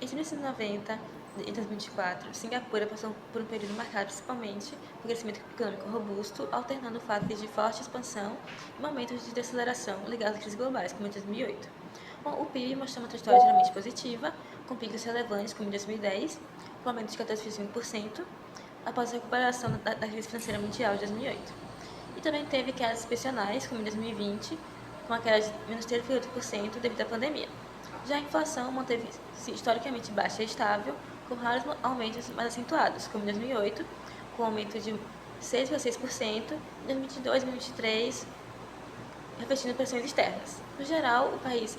Entre 1990 e 2024, Singapura passou por um período marcado principalmente por crescimento econômico robusto, alternando fases de forte expansão e momentos de desaceleração ligados a crises globais, como em 2008. Bom, o PIB mostrou uma trajetória geralmente positiva, com picos relevantes, como em 2010, com aumento de 14,5%, após a recuperação da crise financeira mundial de 2008. E também teve quedas excepcionais, como em 2020, com a queda de menos 3,8% devido à pandemia. Já a inflação manteve-se historicamente baixa e estável, com raros aumentos mais acentuados, como em 2008, com um aumento de 6,6%, em 2022 e 2023, refletindo pressões externas. No geral, o país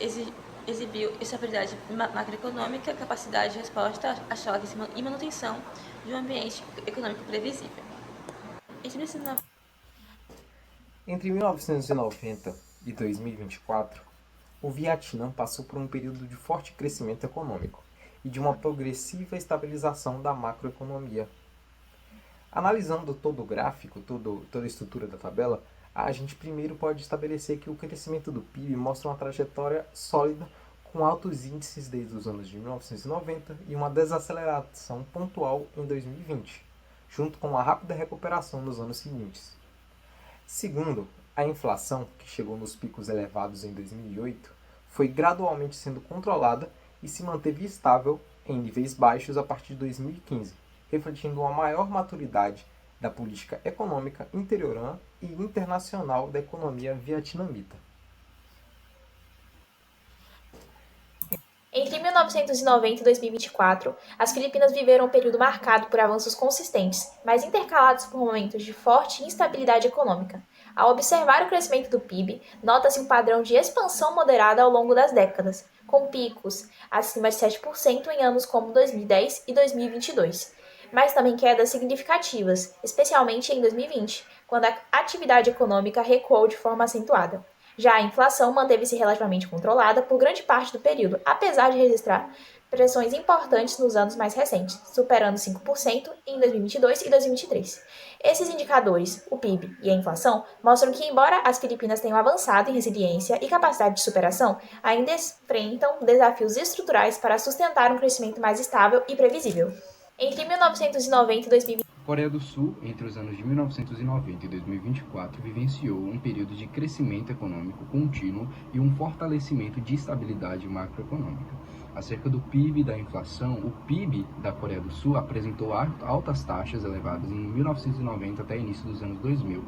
exibiu estabilidade macroeconômica, capacidade de resposta a choques e manutenção de um ambiente econômico previsível. Entre 1990 e 2024, o Vietnã passou por um período de forte crescimento econômico e de uma progressiva estabilização da macroeconomia. Analisando todo o gráfico, toda a estrutura da tabela, a gente primeiro pode estabelecer que o crescimento do PIB mostra uma trajetória sólida com altos índices desde os anos de 1990 e uma desaceleração pontual em 2020, junto com uma rápida recuperação nos anos seguintes. Segundo, a inflação, que chegou nos picos elevados em 2008, foi gradualmente sendo controlada e se manteve estável em níveis baixos a partir de 2015, refletindo uma maior maturidade da política econômica interiorana e internacional da economia vietnamita. Entre 1990 e 2024, as Filipinas viveram um período marcado por avanços consistentes, mas intercalados por momentos de forte instabilidade econômica. Ao observar o crescimento do PIB, nota-se um padrão de expansão moderada ao longo das décadas, com picos acima de 7% em anos como 2010 e 2022, mas também quedas significativas, especialmente em 2020, quando a atividade econômica recuou de forma acentuada. Já a inflação manteve-se relativamente controlada por grande parte do período, apesar de registrar pressões importantes nos anos mais recentes, superando 5% em 2022 e 2023. Esses indicadores, o PIB e a inflação, mostram que, embora as Filipinas tenham avançado em resiliência e capacidade de superação, ainda enfrentam desafios estruturais para sustentar um crescimento mais estável e previsível. Entre 1990 e 2020, A Coreia do Sul, entre os anos de 1990 e 2024, vivenciou um período de crescimento econômico contínuo e um fortalecimento de estabilidade macroeconômica. Acerca do PIB e da inflação, o PIB da Coreia do Sul apresentou altas taxas elevadas em 1990 até início dos anos 2000,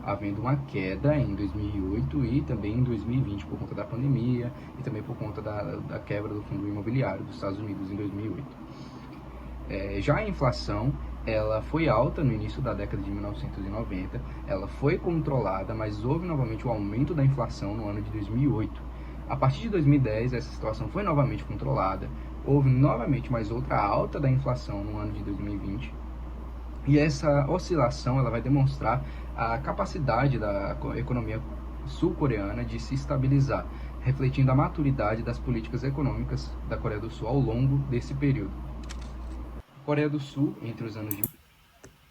havendo uma queda em 2008 e também em 2020 por conta da pandemia e também por conta da quebra do fundo imobiliário dos Estados Unidos em 2008. Já a inflação, ela foi alta no início da década de 1990, ela foi controlada, mas houve novamente o aumento da inflação no ano de 2008. A partir de 2010, essa situação foi novamente controlada, houve novamente mais outra alta da inflação no ano de 2020, e essa oscilação ela vai demonstrar a capacidade da economia sul-coreana de se estabilizar, refletindo a maturidade das políticas econômicas da Coreia do Sul ao longo desse período. Coreia do Sul, entre os anos de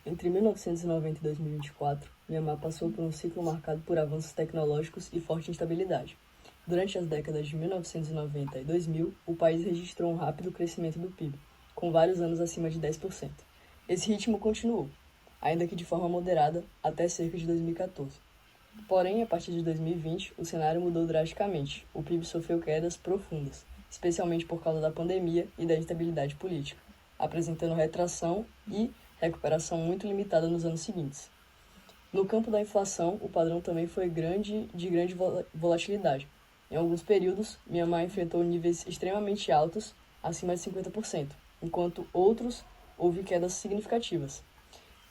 Entre 1990 e 2024, Myanmar passou por um ciclo marcado por avanços tecnológicos e forte instabilidade. Durante as décadas de 1990 e 2000, o país registrou um rápido crescimento do PIB, com vários anos acima de 10%. Esse ritmo continuou, ainda que de forma moderada, até cerca de 2014. Porém, a partir de 2020, o cenário mudou drasticamente. O PIB sofreu quedas profundas, especialmente por causa da pandemia e da instabilidade política, apresentando retração e recuperação muito limitada nos anos seguintes. No campo da inflação, o padrão também foi de grande volatilidade. Em alguns períodos, Myanmar enfrentou níveis extremamente altos, acima de 50%, enquanto outros houve quedas significativas.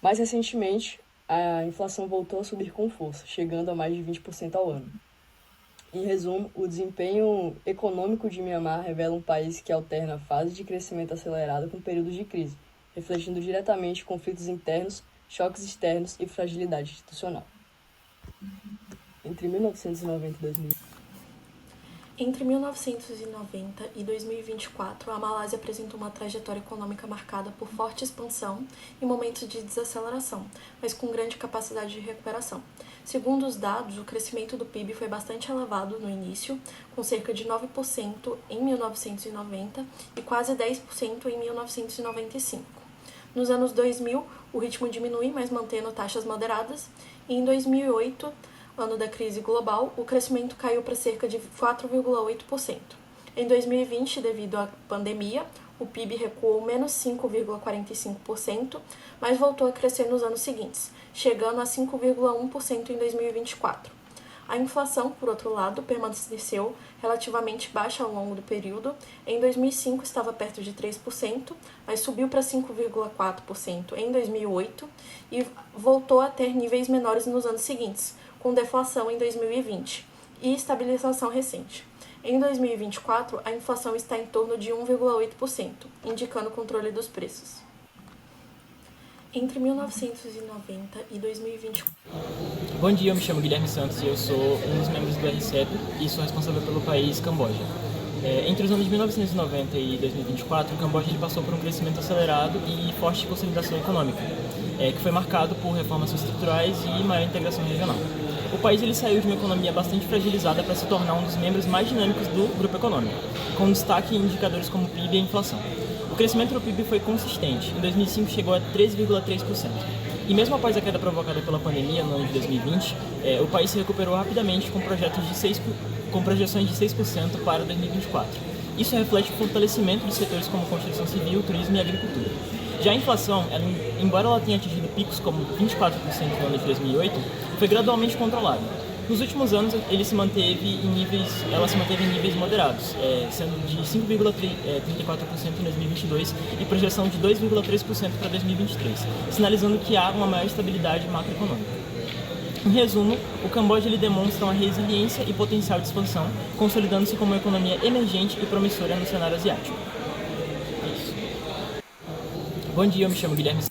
Mais recentemente, a inflação voltou a subir com força, chegando a mais de 20% ao ano. Em resumo, o desempenho econômico de Myanmar revela um país que alterna fase de crescimento acelerado com períodos de crise, refletindo diretamente conflitos internos, choques externos e fragilidade institucional. Entre 1990 e 2000. Entre 1990 e 2024, a Malásia apresentou uma trajetória econômica marcada por forte expansão e momentos de desaceleração, mas com grande capacidade de recuperação. Segundo os dados, o crescimento do PIB foi bastante elevado no início, com cerca de 9% em 1990 e quase 10% em 1995. Nos anos 2000, o ritmo diminui, mas mantendo taxas moderadas, e em 2008, ano da crise global, o crescimento caiu para cerca de 4,8%. Em 2020, devido à pandemia, o PIB recuou menos 5,45%, mas voltou a crescer nos anos seguintes, chegando a 5,1% em 2024. A inflação, por outro lado, permaneceu relativamente baixa ao longo do período. Em 2005 estava perto de 3%, mas subiu para 5,4% em 2008 e voltou a ter níveis menores nos anos seguintes, com deflação em 2020 e estabilização recente. Em 2024, a inflação está em torno de 1,8%, indicando o controle dos preços. Entre 1990 e 2024. Bom dia, eu me chamo Guilherme Santos e eu sou um dos membros do RCEP e sou responsável pelo país Camboja. Entre os anos de 1990 e 2024, o Camboja passou por um crescimento acelerado e forte consolidação econômica, que foi marcado por reformas estruturais e maior integração regional. O país saiu de uma economia bastante fragilizada para se tornar um dos membros mais dinâmicos do grupo econômico, com destaque em indicadores como o PIB e a inflação. O crescimento do PIB foi consistente. Em 2005 chegou a 13,3%. E mesmo após a queda provocada pela pandemia no ano de 2020, o país se recuperou rapidamente com projeções de 6% para 2024. Isso reflete o fortalecimento de setores como construção civil, turismo e agricultura. Já a inflação, embora ela tenha atingido picos como 24% no ano de 2008, foi gradualmente controlada. Nos últimos anos, ela se manteve em níveis moderados, sendo de 5,34% em 2022 e projeção de 2,3% para 2023, sinalizando que há uma maior estabilidade macroeconômica. Em resumo, o Camboja demonstra uma resiliência e potencial de expansão, consolidando-se como uma economia emergente e promissora no cenário asiático. É isso. Bom dia, eu me chamo Guilherme.